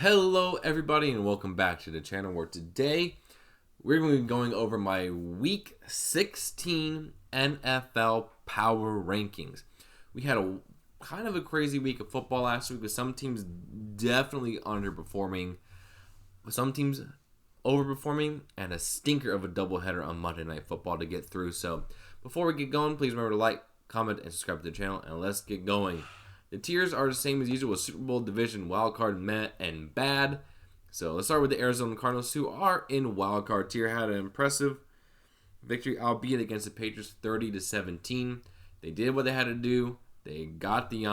Hello everybody and welcome back to the channel where today we're going to be going over my week 16 NFL power rankings. We had a kind of a crazy week of football last week with some teams definitely underperforming, with some teams overperforming, and a stinker of a doubleheader on Monday Night Football to get through. So before we get going, please remember to like, comment, and subscribe to the channel, and let's get going. The tiers are the same as usual with Super Bowl division, wildcard, meh, and bad. So let's start with the Arizona Cardinals, who are in wildcard tier. Had an impressive victory, albeit against the Patriots, 30-17. They did what they had to do. They got the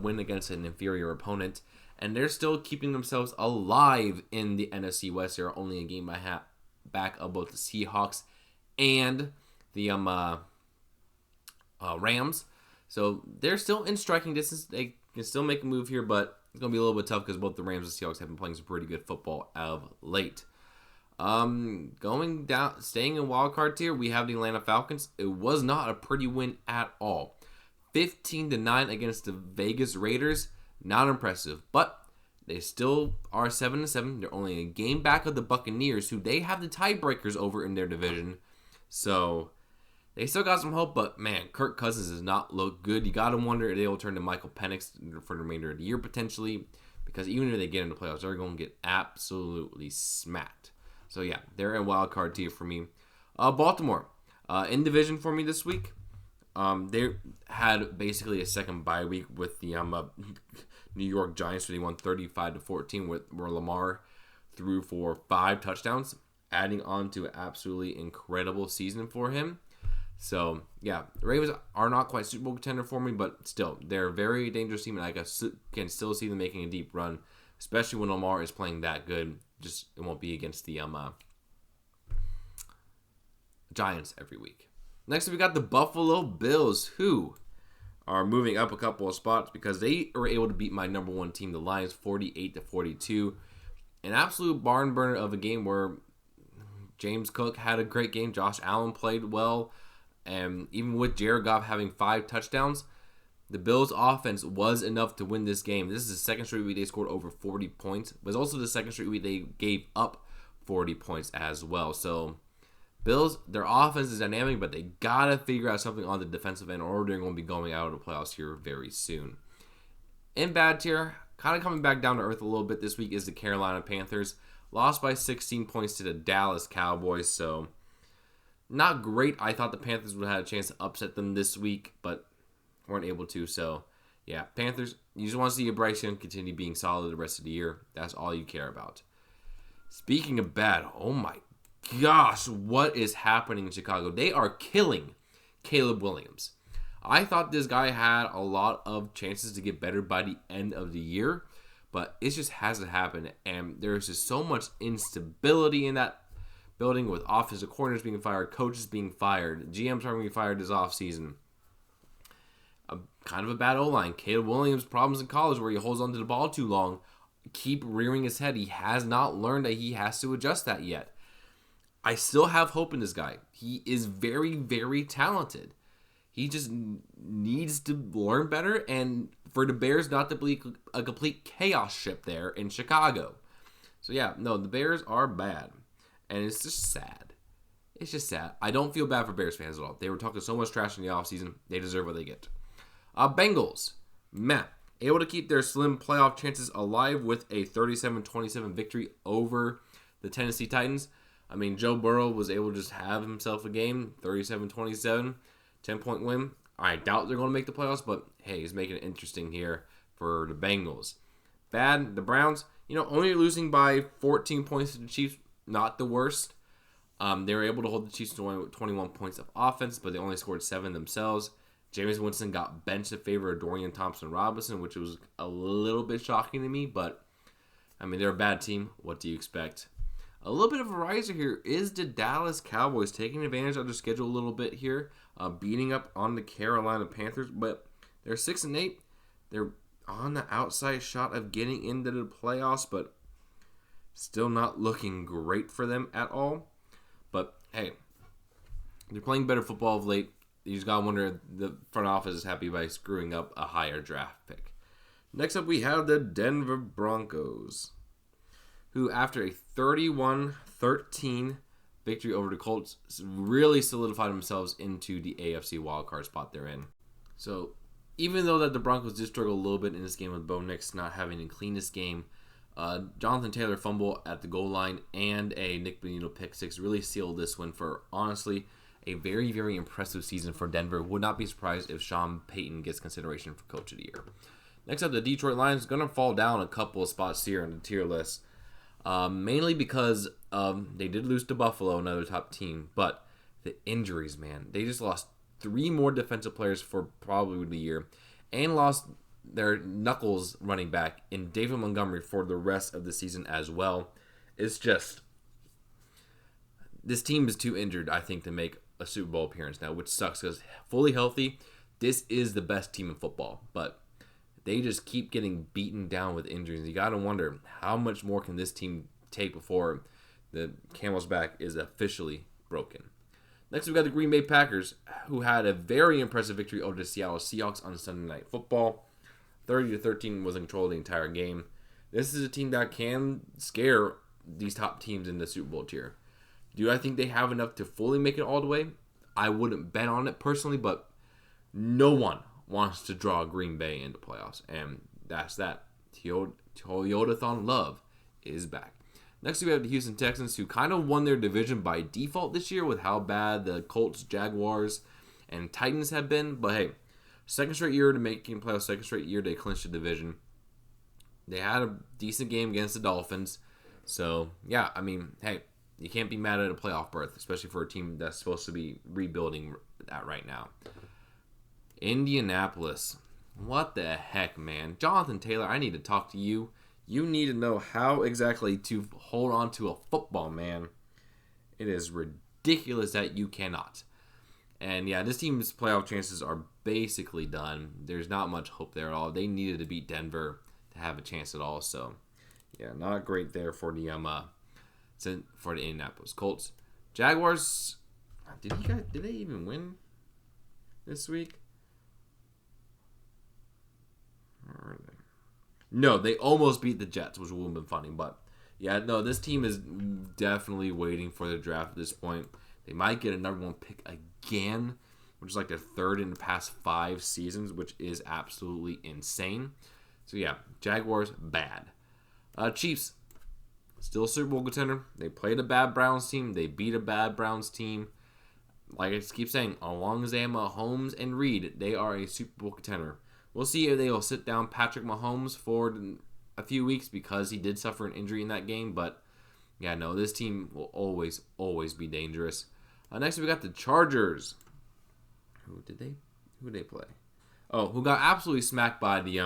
win against an inferior opponent, and they're still keeping themselves alive in the NFC West. They're only a game back of both the Seahawks and the Rams. So they're still in striking distance. They can still make a move here, but it's going to be a little bit tough because both the Rams and Seahawks have been playing some pretty good football of late. Going down, staying in wildcard tier, we have the Atlanta Falcons. It was not a pretty win at all. 15-9 against the Vegas Raiders. Not impressive, but they still are 7-7. They're only a game back of the Buccaneers, who they have the tiebreakers over in their division. So they still got some hope, but man, Kirk Cousins does not look good. You got to wonder if they will turn to Michael Penix for the remainder of the year potentially, because even if they get into playoffs, they're going to get absolutely smacked. So yeah, they're a wild card tier for me. Baltimore, in division for me this week. They had basically a second bye week with the New York Giants, where they won 35-14, where Lamar threw for 5 touchdowns, adding on to an absolutely incredible season for him. So, yeah, the Ravens are not quite Super Bowl contender for me, but still, they're a very dangerous team, and I can still see them making a deep run, especially when Lamar is playing that good. Just, it won't be against the Giants every week. Next, we got the Buffalo Bills, who are moving up a couple of spots because they were able to beat my number one team, the Lions, 48-42. An absolute barn burner of a game where James Cook had a great game. Josh Allen played well. And even with Jared Goff having 5 touchdowns, the Bills' offense was enough to win this game. This is the second straight week they scored over 40 points. It was also the second straight week they gave up 40 points as well. So, Bills, their offense is dynamic, but they got to figure out something on the defensive end, or they're going to be going out of the playoffs here very soon. In bad tier, kind of coming back down to earth a little bit this week, is the Carolina Panthers. Lost by 16 points to the Dallas Cowboys, so not great. I thought the Panthers would have had a chance to upset them this week, but weren't able to. So, yeah, Panthers, you just want to see Bryce Young continue being solid the rest of the year. That's all you care about. Speaking of bad, oh my gosh, what is happening in Chicago? They are killing Caleb Williams. I thought this guy had a lot of chances to get better by the end of the year, but it just hasn't happened, and there's just so much instability in that building, with offensive coordinators being fired, coaches being fired, GMs are going to be fired this offseason. Kind of a bad O-line. Caleb Williams' problems in college where he holds onto the ball too long keep rearing his head. He has not learned that he has to adjust that yet. I still have hope in this guy. He is very, very talented. He just needs to learn better, and for the Bears not to be a complete chaos ship there in Chicago. So yeah, no, the Bears are bad. And it's just sad. It's just sad. I don't feel bad for Bears fans at all. They were talking so much trash in the offseason. They deserve what they get. Bengals, meh. Able to keep their slim playoff chances alive with a 37-27 victory over the Tennessee Titans. I mean, Joe Burrow was able to just have himself a game, 37-27, 10-point win. I doubt they're going to make the playoffs, but hey, he's making it interesting here for the Bengals. Bad, the Browns, only losing by 14 points to the Chiefs. Not the worst. They were able to hold the Chiefs to 21 points of offense, but they only scored 7 themselves. Jameis Winston got benched in favor of Dorian Thompson-Robinson, which was a little bit shocking to me, but, I mean, they're a bad team. What do you expect? A little bit of a riser here is the Dallas Cowboys, taking advantage of their schedule a little bit here, beating up on the Carolina Panthers, but they're 6-8. They're on the outside shot of getting into the playoffs, but still not looking great for them at all. But, hey, they're playing better football of late. You just got to wonder if the front office is happy by screwing up a higher draft pick. Next up, we have the Denver Broncos. who after a 31-13 victory over the Colts really solidified themselves into the AFC wildcard spot they're in. So even though that the Broncos did struggle a little bit in this game with Bo Nix not having the cleanest game, Jonathan Taylor fumble at the goal line and a Nick Bonito pick six really sealed this win for, honestly, a very, very impressive season for Denver. Would not be surprised if Sean Payton gets consideration for Coach of the Year. Next up, the Detroit Lions going to fall down a couple of spots here in the tier list, mainly because they did lose to Buffalo, another top team, but the injuries, man. They just lost 3 more defensive players for probably the year and lost their knuckles running back in David Montgomery for the rest of the season as well. It's just, this team is too injured, I think, to make a Super Bowl appearance now, which sucks because fully healthy, this is the best team in football, but they just keep getting beaten down with injuries. You got to wonder, how much more can this team take before the camel's back is officially broken? Next, we've got the Green Bay Packers, who had a very impressive victory over the Seattle Seahawks on Sunday Night Football. 30-13 was in control of the entire game. This is a team that can scare these top teams in the Super Bowl tier. Do I think they have enough to fully make it all the way? I wouldn't bet on it personally, but no one wants to draw Green Bay into playoffs, and that's that. Toyotathon love is back. Next, we have the Houston Texans, who kind of won their division by default this year with how bad the Colts, Jaguars, and Titans have been. But hey, second straight year to making playoffs, second straight year they clinched the division. They had a decent game against the Dolphins. So, yeah, I mean, hey, you can't be mad at a playoff berth, especially for a team that's supposed to be rebuilding that right now. Indianapolis. What the heck, man? Jonathan Taylor, I need to talk to you. You need to know how exactly to hold on to a football, man. It is ridiculous that you cannot. And yeah, this team's playoff chances are basically done. There's not much hope there at all. They needed to beat Denver to have a chance at all. So, yeah, not great there for the Indianapolis Colts. Jaguars. Did they even win this week? Where are they? No, they almost beat the Jets, which would have been funny. But, yeah, no, this team is definitely waiting for the draft at this point. They might get a number 1 pick again, which is like their third in the past 5 seasons, which is absolutely insane. So, yeah, Jaguars, bad. Chiefs, still a Super Bowl contender. They played a bad Browns team. They beat a bad Browns team. Like I keep saying, as long as they have Mahomes and Reed, they are a Super Bowl contender. We'll see if they will sit down Patrick Mahomes for a few weeks because he did suffer an injury in that game. But, yeah, no, this team will always, always be dangerous. Next, we got the Chargers. Who did they play? Oh, who got absolutely smacked by the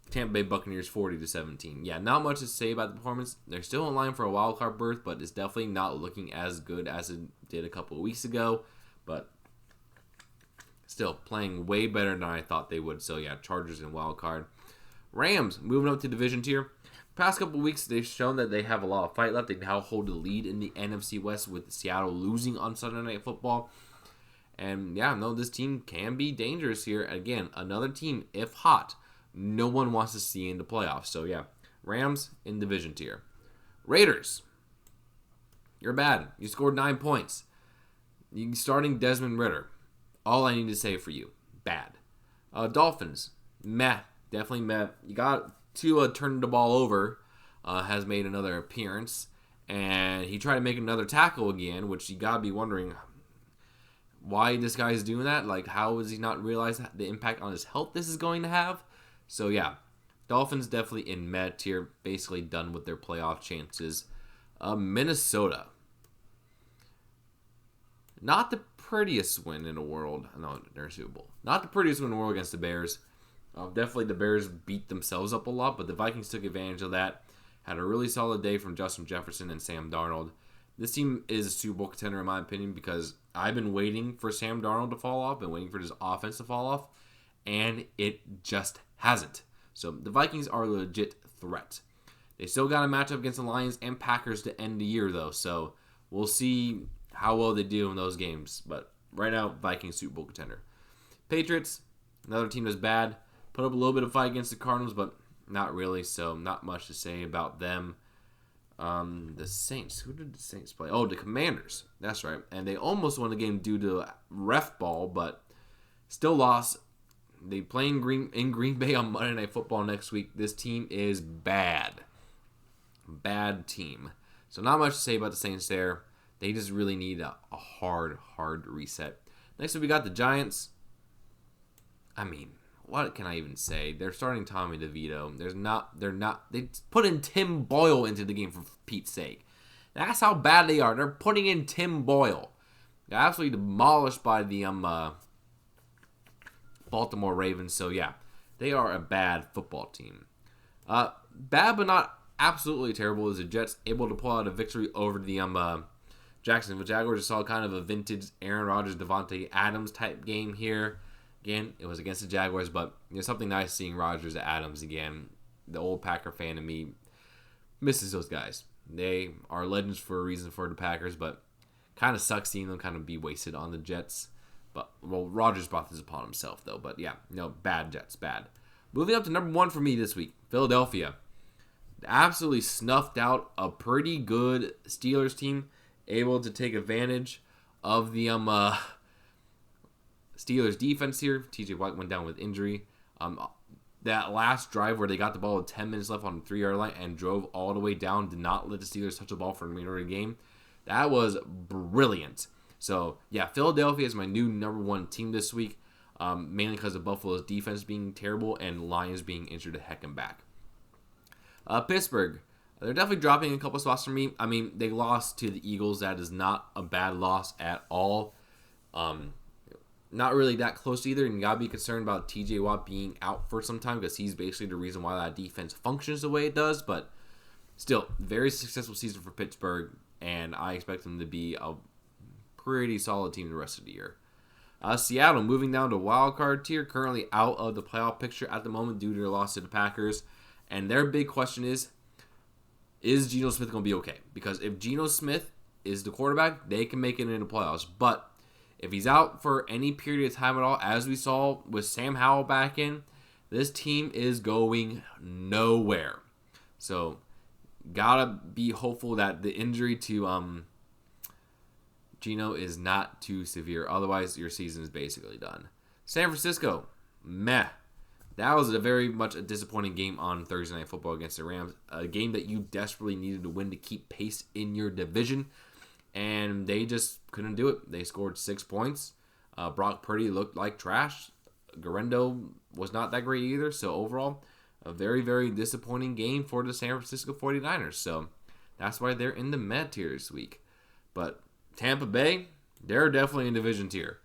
Tampa Bay Buccaneers 40-17. Yeah, not much to say about the performance. They're still in line for a wild card berth, but it's definitely not looking as good as it did a couple of weeks ago. But still playing way better than I thought they would. So yeah, Chargers and wild card. Rams moving up to division tier. Past couple of weeks, they've shown that they have a lot of fight left. They now hold the lead in the NFC West with Seattle losing on Sunday Night Football. And yeah, no, this team can be dangerous here. Again, another team, if hot, no one wants to see in the playoffs. So yeah, Rams in division tier. Raiders, you're bad. You scored 9 points. You starting Desmond Ridder. All I need to say for you, bad. Dolphins, meh. Definitely meh. You got Tua turning the ball over, has made another appearance, and he tried to make another tackle again, which you gotta be wondering why this guy is doing that. Like, how does he not realize the impact on his health this is going to have? So yeah, Dolphins definitely in meh tier, basically done with their playoff chances. Minnesota, not the prettiest win in the world. No, they're Super Bowl. Not the prettiest win in the world against the Bears. Definitely the Bears beat themselves up a lot, but the Vikings took advantage of that. Had a really solid day from Justin Jefferson and Sam Darnold. This team is a Super Bowl contender in my opinion because I've been waiting for Sam Darnold to fall off, been waiting for his offense to fall off, and it just hasn't. So the Vikings are a legit threat. They still got a matchup against the Lions and Packers to end the year though, so we'll see how well they do in those games. But right now, Vikings Super Bowl contender. Patriots, another team that's bad. Put up a little bit of fight against the Cardinals, but not really, so not much to say about them. The Saints. Who did the Saints play? Oh, the Commanders. That's right. And they almost won the game due to ref ball, but still lost. They play in Green Bay on Monday Night Football next week. This team is bad. Bad team. So not much to say about the Saints there. They just really need a hard reset. Next up, we got the Giants. I mean, what can I even say? They're starting Tommy DeVito. They put in Tim Boyle into the game for Pete's sake. That's how bad they are. They're putting in Tim Boyle. They're absolutely demolished by the Baltimore Ravens. So yeah, they are a bad football team. Bad but not absolutely terrible is the Jets able to pull out a victory over the Jacksonville Jaguars. Saw kind of a vintage Aaron Rodgers, Devontae Adams type game here. Again, it was against the Jaguars, but there's something nice seeing Rodgers Adams again. The old Packer fan in me misses those guys. They are legends for a reason for the Packers, but kind of sucks seeing them kind of be wasted on the Jets. But, well, Rodgers brought this upon himself, though. But, yeah, no, bad Jets, bad. Moving up to number 1 for me this week, Philadelphia. Absolutely snuffed out a pretty good Steelers team, able to take advantage of the Steelers defense here. TJ Watt went down with injury. That last drive where they got the ball with 10 minutes left on the 3-yard line and drove all the way down, did not let the Steelers touch the ball for the remainder of the game. That was brilliant. So, yeah, Philadelphia is my new number 1 team this week, mainly because of Buffalo's defense being terrible and Lions being injured to heck and back. Pittsburgh, they're definitely dropping a couple spots for me. I mean, they lost to the Eagles. That is not a bad loss at all. Not really that close either, and you got to be concerned about TJ Watt being out for some time because he's basically the reason why that defense functions the way it does, but still, very successful season for Pittsburgh, and I expect them to be a pretty solid team the rest of the year. Seattle moving down to wild card tier, currently out of the playoff picture at the moment due to their loss to the Packers, and their big question is Geno Smith going to be okay? Because if Geno Smith is the quarterback, they can make it into the playoffs, but if he's out for any period of time at all, as we saw with Sam Howell back in, this team is going nowhere. So, gotta be hopeful that the injury to Geno is not too severe. Otherwise, your season is basically done. San Francisco, meh. That was a very much a disappointing game on Thursday Night Football against the Rams. A game that you desperately needed to win to keep pace in your division. And they just couldn't do it. They scored 6 points. Brock Purdy looked like trash. Garendo was not that great either. So overall, a very, very disappointing game for the San Francisco 49ers. So that's why they're in the meh tier this week. But Tampa Bay, they're definitely in division tier.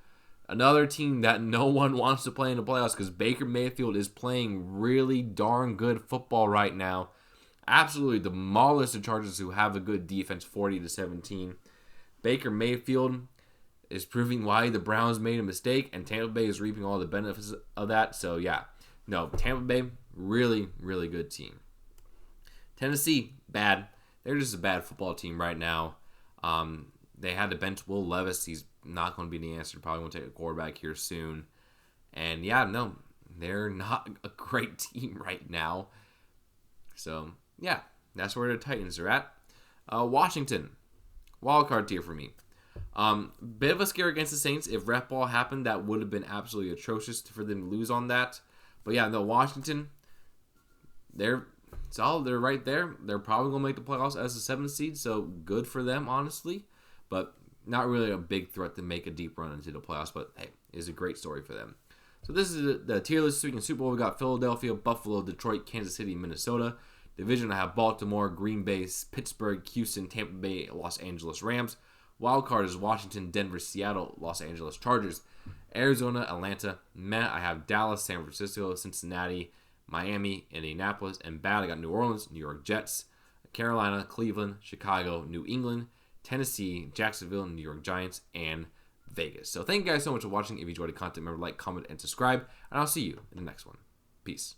Another team that no one wants to play in the playoffs because Baker Mayfield is playing really darn good football right now. Absolutely demolished the Chargers, who have a good defense, 40-17. Baker Mayfield is proving why the Browns made a mistake, and Tampa Bay is reaping all the benefits of that. So, yeah. No, Tampa Bay, really, really good team. Tennessee, bad. They're just a bad football team right now. They had to bench Will Levis. He's not going to be the answer. Probably going to take a quarterback here soon. And, yeah, no, they're not a great team right now. So, yeah, that's where the Titans are at. Washington. Wildcard tier for me. Bit of a scare against the Saints. If ref ball happened, that would have been absolutely atrocious for them to lose on that. But yeah, no, Washington, they're solid. They're right there. They're probably going to make the playoffs as a 7th seed, so good for them, honestly. But not really a big threat to make a deep run into the playoffs, but hey, it's a great story for them. So this is the tier list this week in Super Bowl. We got Philadelphia, Buffalo, Detroit, Kansas City, Minnesota. Division, I have Baltimore, Green Bay, Pittsburgh, Houston, Tampa Bay, Los Angeles Rams. Wild card is Washington, Denver, Seattle, Los Angeles Chargers. Arizona, Atlanta, meh. I have Dallas, San Francisco, Cincinnati, Miami, Indianapolis, and bad, I got New Orleans, New York Jets, Carolina, Cleveland, Chicago, New England, Tennessee, Jacksonville, New York Giants, and Vegas. So thank you guys so much for watching. If you enjoyed the content, remember to like, comment, and subscribe. And I'll see you in the next one. Peace.